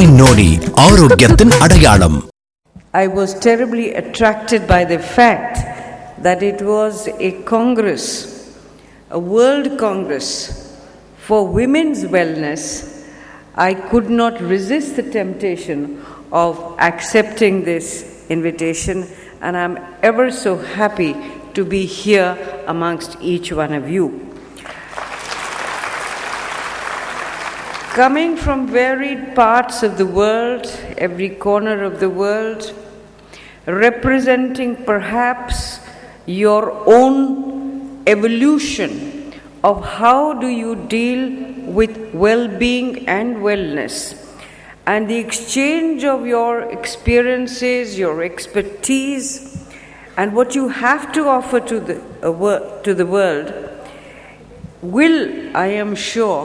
Divine Noni, ஆரோக்கியத்தின் அடையாளம். I was terribly attracted by the fact that it was a congress, a world congress for women's wellness. I could not resist the temptation of accepting this invitation, and I'm ever so happy to be here amongst each one of you. Coming from varied parts of the world, every corner of the world, representing perhaps your own evolution of how do you deal with well-being and wellness, and the exchange of your experiences, your expertise, and what you have to offer to the world will, I am sure,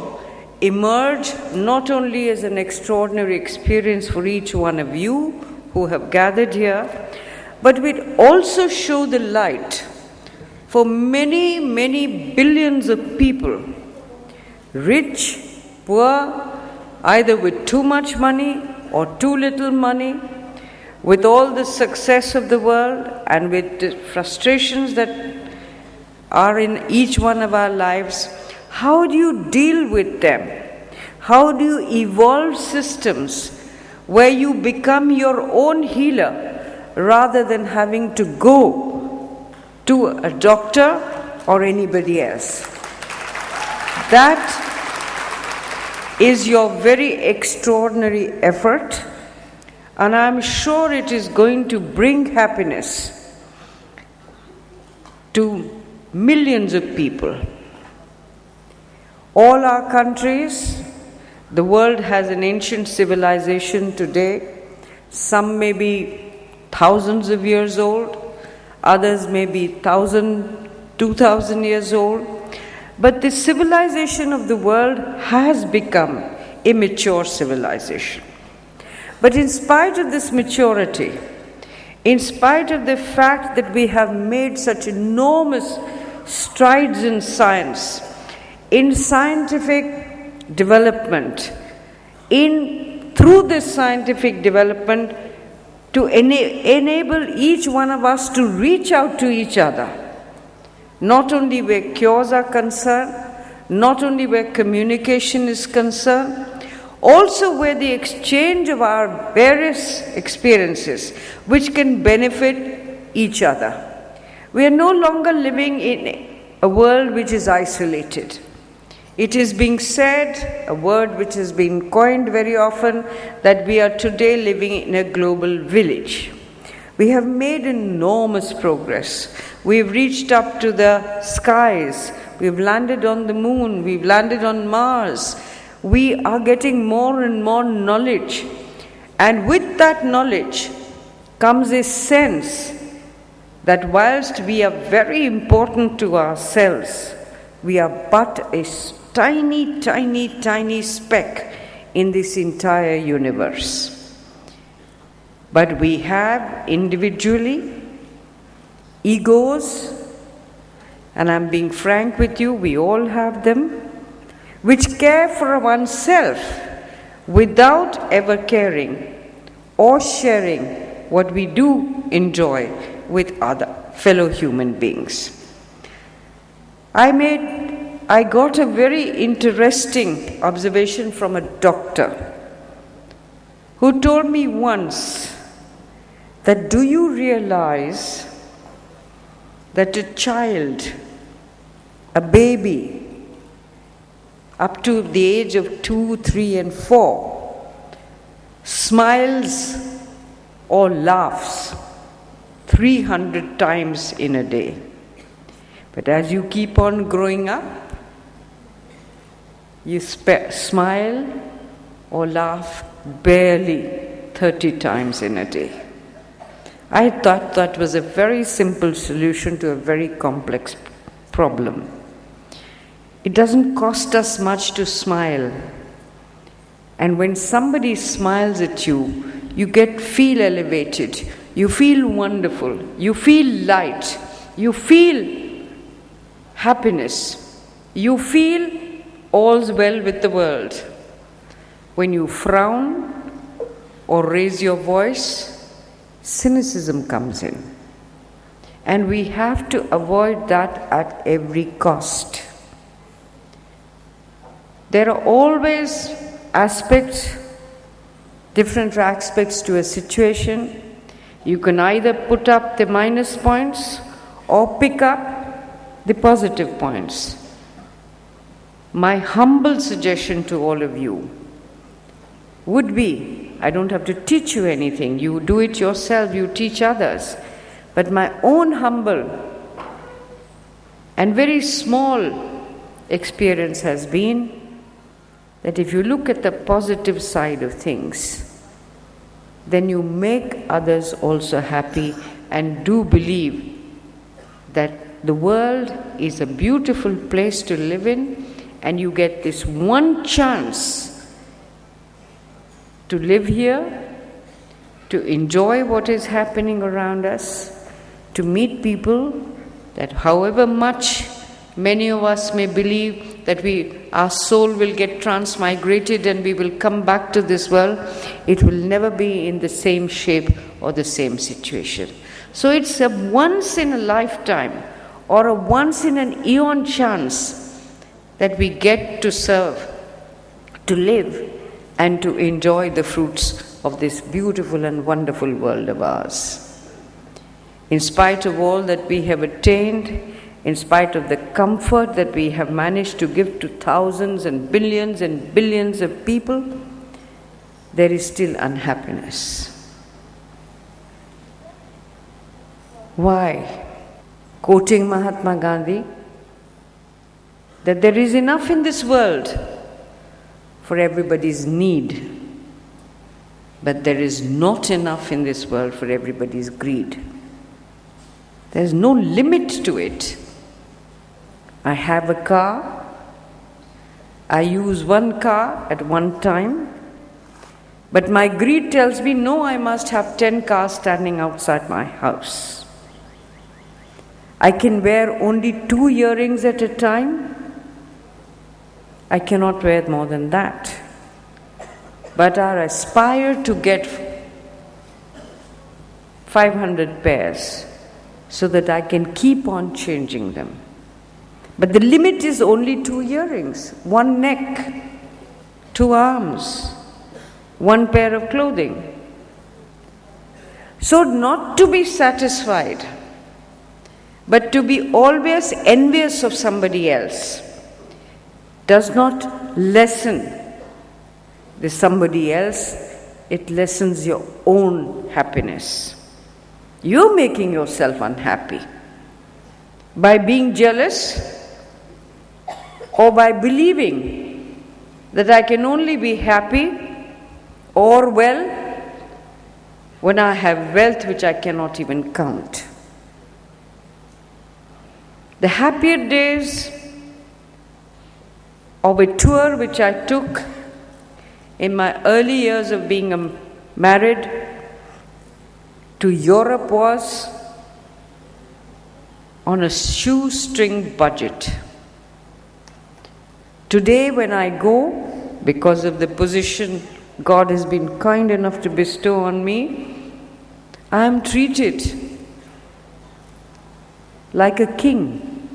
emerge not only as an extraordinary experience for each one of you who have gathered here, but will also show the light for many, many billions of people, rich, poor, either with too much money or too little money, with all the success of the world and with the frustrations that are in each one of our lives. How do you deal with them? How do you evolve systems where you become your own healer rather than having to go to a doctor or anybody else? That is your very extraordinary effort, and I'm sure it is going to bring happiness to millions of people. All our countries, the world has an ancient civilization today. Some may be thousands of years old, others may be 1,000, 2,000 years old. But the civilization of the world has become a mature civilization. But in spite of this maturity, in spite of the fact that we have made such enormous strides in science, in scientific development, through this scientific development, to enable each one of us to reach out to each other, not only where cures are concerned, not only where communication is concerned, also where the exchange of our various experiences which can benefit each other. We are no longer living in a world which is isolated. It is being said, a word which has been coined very often, that we are today living in a global village. We have made enormous progress. We've reached up to the skies. We've landed on the moon. We've landed on Mars. We are getting more and more knowledge. And with that knowledge comes a sense that whilst we are very important to ourselves, we are but a tiny, tiny, tiny speck in this entire universe. But we have individually egos, and I'm being frank with you, we all have them, which care for oneself without ever caring or sharing what we do enjoy with other fellow human beings. I got a very interesting observation from a doctor who told me once that, do you realize that a child, a baby, up to the age of 2, 3 and 4, smiles or laughs 300 times in a day. But as you keep on growing up, you smile or laugh barely 30 times in a day. I thought that was a very simple solution to a very complex problem. It doesn't cost us much to smile. And when somebody smiles at you, you feel elevated, you feel wonderful, you feel light, you feel happiness, you feel all's well with the world. When you frown or raise your voice, cynicism comes in. And we have to avoid that at every cost. There are always different aspects to a situation. You can either put up the minus points or pick up the positive points. My humble suggestion to all of you would be, I don't have to teach you anything, you do it yourself, you teach others. But my own humble and very small experience has been that if you look at the positive side of things, then you make others also happy and do believe that the world is a beautiful place to live in, and you get this one chance to live here, to enjoy what is happening around us, to meet people that however much many of us may believe that our soul will get transmigrated and we will come back to this world, it will never be in the same shape or the same situation. So it's a once in a lifetime or a once in an eon chance that we get to serve, to live, and to enjoy the fruits of this beautiful and wonderful world of ours. In spite of all that we have attained, in spite of the comfort that we have managed to give to thousands and billions of people, there is still unhappiness. Why? Quoting Mahatma Gandhi, that there is enough in this world for everybody's need, but there is not enough in this world for everybody's greed. There is no limit to it. I have a car, I use one car at one time, but my greed tells me, no, I must have 10 cars standing outside my house. I can wear only 2 earrings at a time. I cannot wear more than that. But I aspire to get 500 pairs so that I can keep on changing them. But the limit is only 2 earrings, 1 neck, 2 arms, 1 pair of clothing. So not to be satisfied, but to be always envious of somebody else does not lessen the somebody else, it lessens your own happiness. You're making yourself unhappy by being jealous or by believing that I can only be happy or well when I have wealth which I cannot even count. The happier days of a tour which I took in my early years of being married to Europe was on a shoestring budget. Today when I go, because of the position God has been kind enough to bestow on me, I am treated like a king.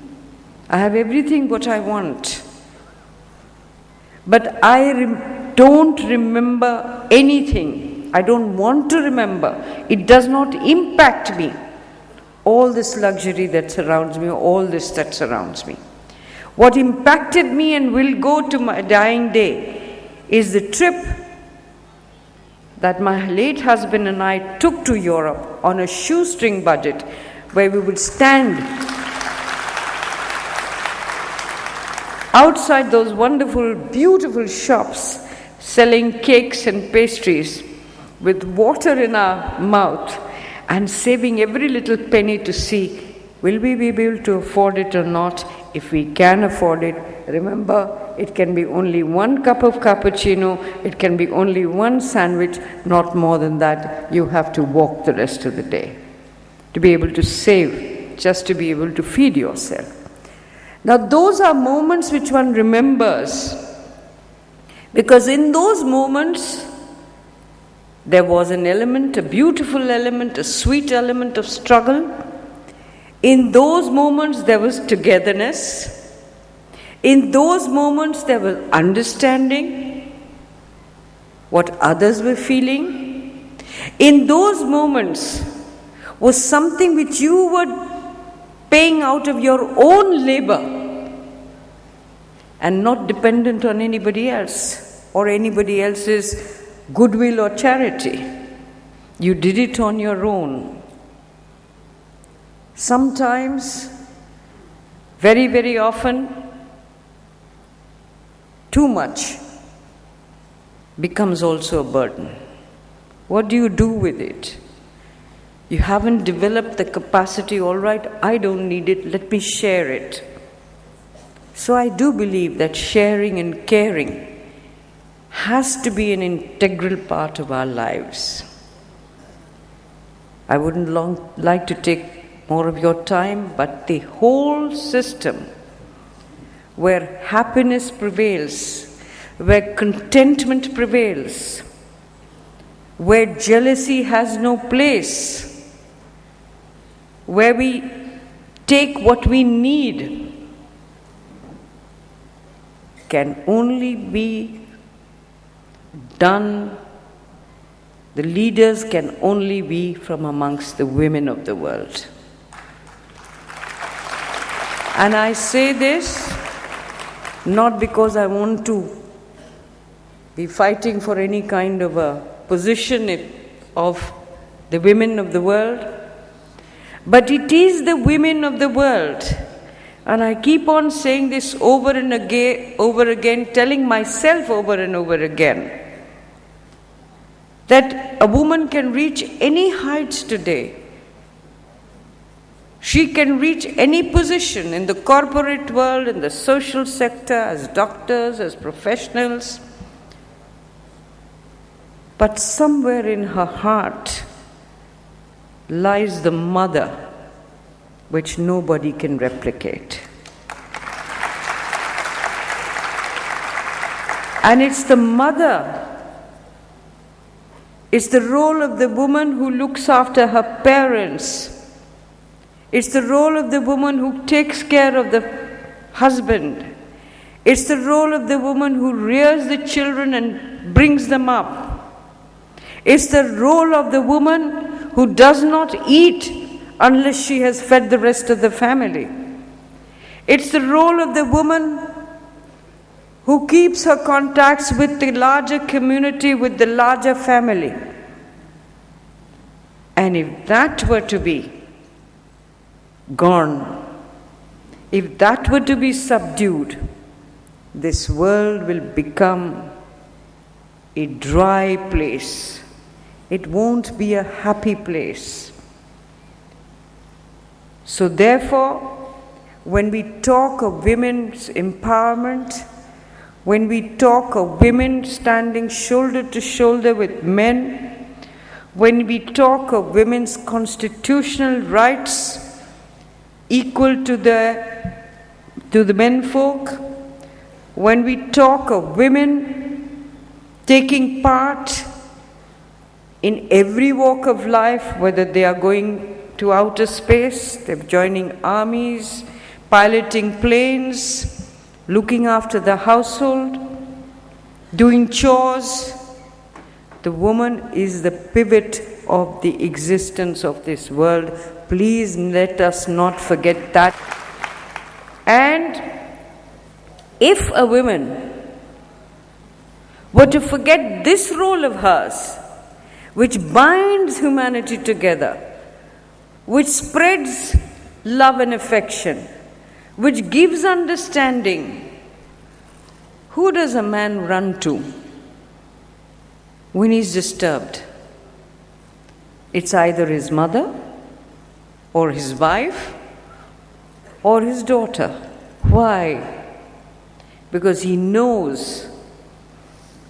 I have everything what I want. But I don't remember anything. I don't want to remember. It does not impact me. All this luxury that surrounds me, all this that surrounds me. What impacted me and will go to my dying day is the trip that my late husband and I took to Europe on a shoestring budget, where we would stand outside those wonderful, beautiful shops selling cakes and pastries with water in our mouth and saving every little penny to see, will we be able to afford it or not? If we can afford it, remember, it can be only 1 cup of cappuccino, it can be only 1 sandwich, not more than that. You have to walk the rest of the day to be able to save, just to be able to feed yourself. Now those are moments which one remembers, because in those moments There was an element, a beautiful element, a sweet element of struggle. In those moments there was togetherness. In those moments there was understanding what others were feeling. In those moments was something which you were paying out of your own labor and not dependent on anybody else or anybody else's goodwill or charity. You did it on your own. Sometimes, very, very often, too much becomes also a burden. What do you do with it? You haven't developed the capacity, all right, I don't need it, let me share it. So I do believe that sharing and caring has to be an integral part of our lives. I wouldn't like to take more of your time, but the whole system where happiness prevails, where contentment prevails, where jealousy has no place, where we take what we need, can only be done, the leaders can only be from amongst the women of the world. And I say this not because I want to be fighting for any kind of a position of the women of the world, but it is the women of the world. And I keep on saying this over again, telling myself over and over again, that a woman can reach any heights today. She can reach any position in the corporate world, in the social sector, as doctors, as professionals. But somewhere in her heart lies the mother which nobody can replicate. And it's the mother, it's the role of the woman who looks after her parents. It's the role of the woman who takes care of the husband. It's the role of the woman who rears the children and brings them up. It's the role of the woman who does not eat unless she has fed the rest of the family. It's the role of the woman who keeps her contacts with the larger community, with the larger family. And if that were to be gone, if that were to be subdued, this world will become a dry place. It won't be a happy place. So therefore, when we talk of women's empowerment, when we talk of women standing shoulder to shoulder with men, when we talk of women's constitutional rights equal to the menfolk, when we talk of women taking part in every walk of life, whether they are going to outer space, they're joining armies, piloting planes, looking after the household, doing chores, the woman is the pivot of the existence of this world. Please let us not forget that. And if a woman were to forget this role of hers, which binds humanity together, which spreads love and affection, which gives understanding, who does a man run to when he's disturbed? It's either his mother, or his wife, or his daughter. Why? Because he knows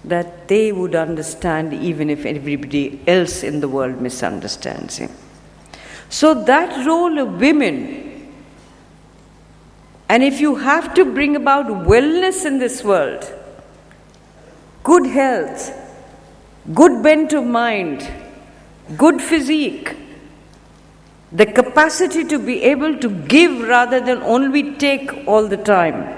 that they would understand even if everybody else in the world misunderstands him. So that role of women, and if you have to bring about wellness in this world, good health, good bent of mind, good physique, the capacity to be able to give rather than only take all the time.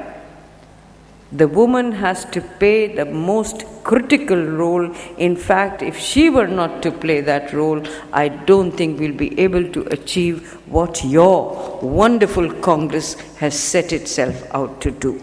The woman has to play the most critical role. In fact, if she were not to play that role, I don't think we'll be able to achieve what your wonderful Congress has set itself out to do.